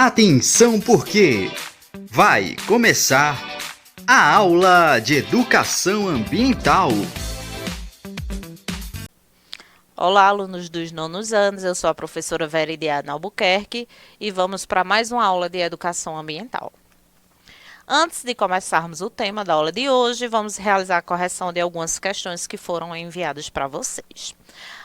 Atenção porque vai começar a aula de educação ambiental. Olá, alunos dos nonos anos, eu sou a professora Veridiana Albuquerque e vamos para mais uma aula de educação ambiental. Antes de começarmos o tema da aula de hoje, vamos realizar a correção de algumas questões que foram enviadas para vocês.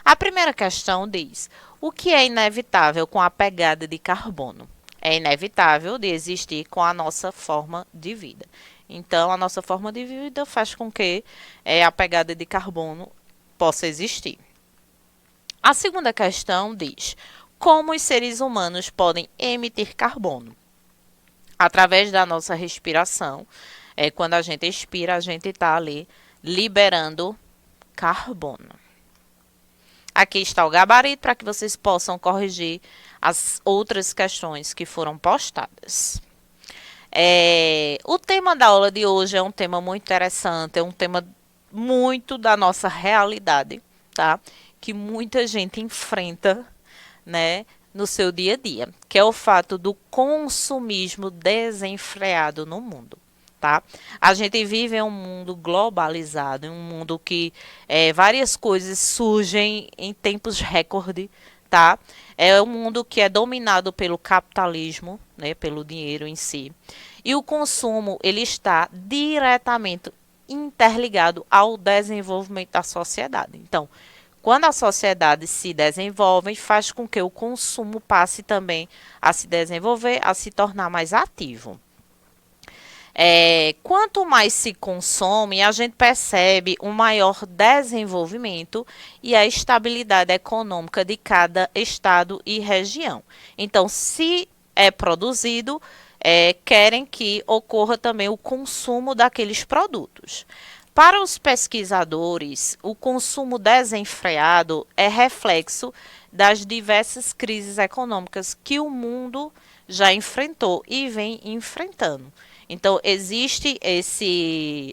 A primeira questão diz: o que é inevitável com a pegada de carbono? É inevitável de existir com a nossa forma de vida. Então, a nossa forma de vida faz com que a pegada de carbono possa existir. A segunda questão diz: como os seres humanos podem emitir carbono? Através da nossa respiração. Quando a gente expira, a gente está ali liberando carbono. Aqui está o gabarito para que vocês possam corrigir as outras questões que foram postadas. O tema da aula de hoje é um tema muito interessante, é um tema muito da nossa realidade, tá? Que muita gente enfrenta, né, no seu dia a dia, que é o fato do consumismo desenfreado no mundo, tá? A gente vive em um mundo globalizado, em um mundo que várias coisas surgem em tempos recorde, tá? É um mundo que é dominado pelo capitalismo, né, pelo dinheiro em si. E o consumo, ele está diretamente interligado ao desenvolvimento da sociedade. Então, quando a sociedade se desenvolve, faz com que o consumo passe também a se desenvolver, a se tornar mais ativo. Quanto mais se consome, a gente percebe um maior desenvolvimento e a estabilidade econômica de cada estado e região. Então, se é produzido, querem que ocorra também o consumo daqueles produtos. Para os pesquisadores, o consumo desenfreado é reflexo das diversas crises econômicas que o mundo já enfrentou e vem enfrentando. Então, existe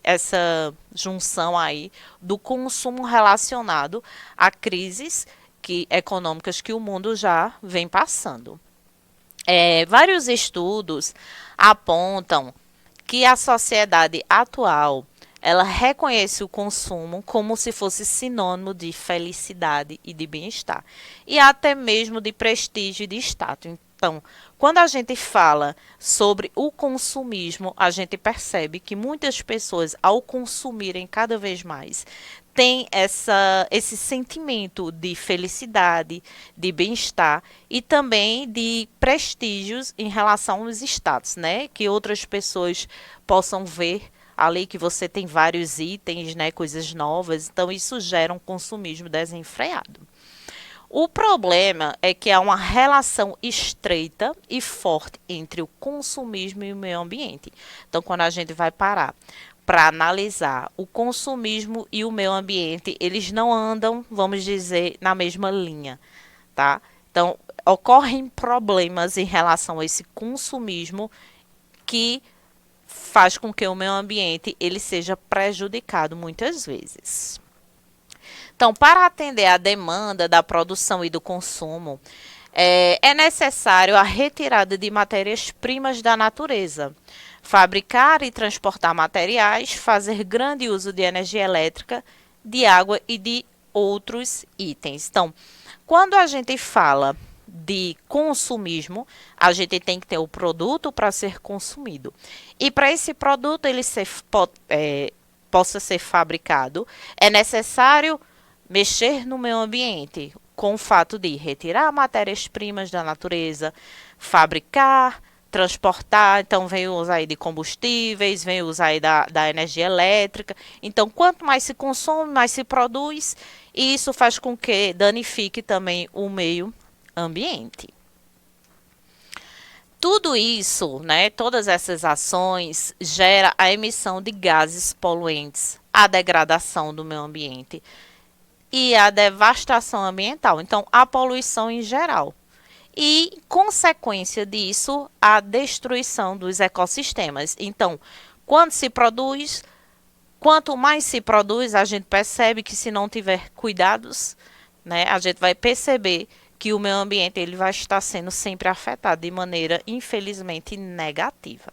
essa junção aí do consumo relacionado a crises econômicas que o mundo já vem passando. Vários estudos apontam que a sociedade atual ela reconhece o consumo como se fosse sinônimo de felicidade e de bem-estar, e até mesmo de prestígio e de status. Então, quando a gente fala sobre o consumismo, a gente percebe que muitas pessoas, ao consumirem cada vez mais, têm esse sentimento de felicidade, de bem-estar e também de prestígios em relação aos status, né? Que outras pessoas possam ver ali que você tem vários itens, né, coisas novas, então isso gera um consumismo desenfreado. O problema é que há uma relação estreita e forte entre o consumismo e o meio ambiente. Então, quando a gente vai parar para analisar o consumismo e o meio ambiente, eles não andam, vamos dizer, na mesma linha, tá? Então, ocorrem problemas em relação a esse consumismo que faz com que o meio ambiente ele seja prejudicado muitas vezes. Então, para atender à demanda da produção e do consumo, é necessário a retirada de matérias-primas da natureza, fabricar e transportar materiais, fazer grande uso de energia elétrica, de água e de outros itens. Então, quando a gente fala de consumismo, a gente tem que ter o produto para ser consumido. E para esse produto ele possa ser fabricado, é necessário mexer no meio ambiente, com o fato de retirar matérias-primas da natureza, fabricar, transportar, então vem o uso aí de combustíveis, vem o uso aí da energia elétrica. Então, quanto mais se consome, mais se produz, e isso faz com que danifique também o meio ambiente. Tudo isso, né, todas essas ações gera a emissão de gases poluentes, a degradação do meio ambiente e a devastação ambiental. Então, a poluição em geral. E, consequência disso, a destruição dos ecossistemas. Então, quando se produz, quanto mais se produz, a gente percebe que se não tiver cuidados, né, a gente vai perceber que o meio ambiente ele vai estar sendo sempre afetado de maneira, infelizmente, negativa.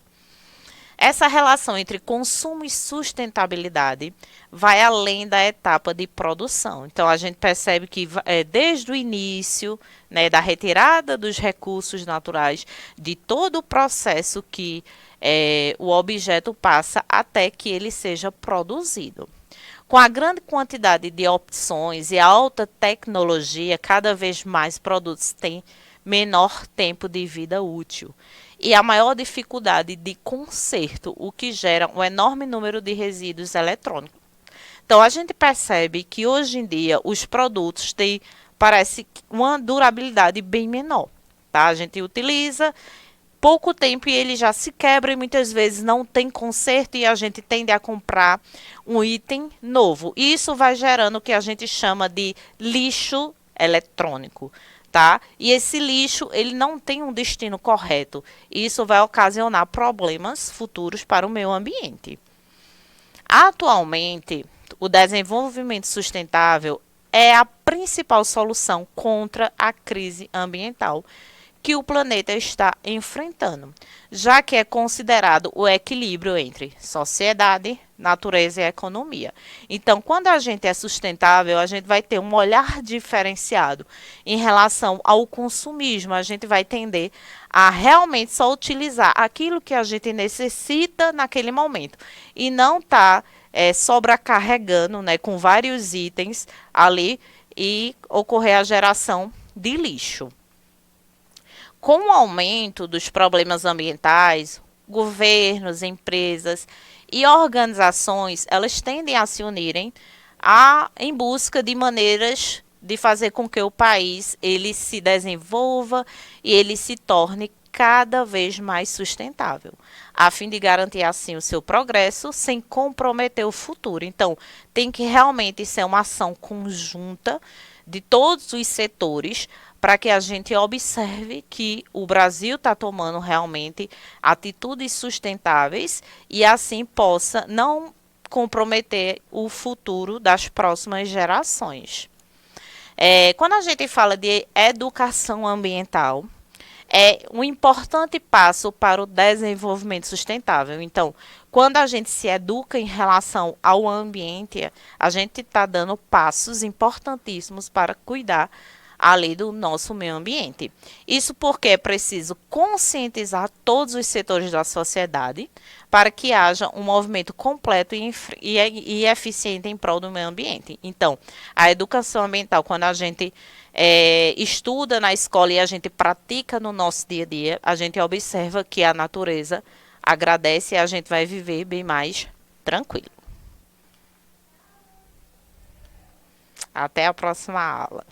Essa relação entre consumo e sustentabilidade vai além da etapa de produção. Então, a gente percebe que desde o início, né, da retirada dos recursos naturais, de todo o processo que o objeto passa até que ele seja produzido. Com a grande quantidade de opções e a alta tecnologia, cada vez mais produtos têm menor tempo de vida útil e a maior dificuldade de conserto, o que gera um enorme número de resíduos eletrônicos. Então, a gente percebe que hoje em dia os produtos têm, parece, uma durabilidade bem menor. Tá? A gente utiliza pouco tempo e ele já se quebra e muitas vezes não tem conserto e a gente tende a comprar um item novo. E isso vai gerando o que a gente chama de lixo eletrônico. Tá? E esse lixo ele não tem um destino correto. E isso vai ocasionar problemas futuros para o meio ambiente. Atualmente, o desenvolvimento sustentável é a principal solução contra a crise ambiental que o planeta está enfrentando, já que é considerado o equilíbrio entre sociedade, natureza e economia. Então, quando a gente é sustentável, a gente vai ter um olhar diferenciado em relação ao consumismo. A gente vai tender a realmente só utilizar aquilo que a gente necessita naquele momento e não estar sobrecarregando, né, com vários itens ali e ocorrer a geração de lixo. Com o aumento dos problemas ambientais, governos, empresas e organizações, elas tendem a se unirem em busca de maneiras de fazer com que o país ele se desenvolva e ele se torne cada vez mais sustentável, a fim de garantir assim o seu progresso sem comprometer o futuro. Então, tem que realmente ser uma ação conjunta de todos os setores para que a gente observe que o Brasil está tomando realmente atitudes sustentáveis e assim possa não comprometer o futuro das próximas gerações. Quando a gente fala de educação ambiental, é um importante passo para o desenvolvimento sustentável. Então, quando a gente se educa em relação ao ambiente, a gente está dando passos importantíssimos para cuidar ali do nosso meio ambiente. Isso porque é preciso conscientizar todos os setores da sociedade para que haja um movimento completo e eficiente em prol do meio ambiente. Então, a educação ambiental, quando a gente estuda na escola e a gente pratica no nosso dia a dia, a gente observa que a natureza agradece e a gente vai viver bem mais tranquilo. Até a próxima aula.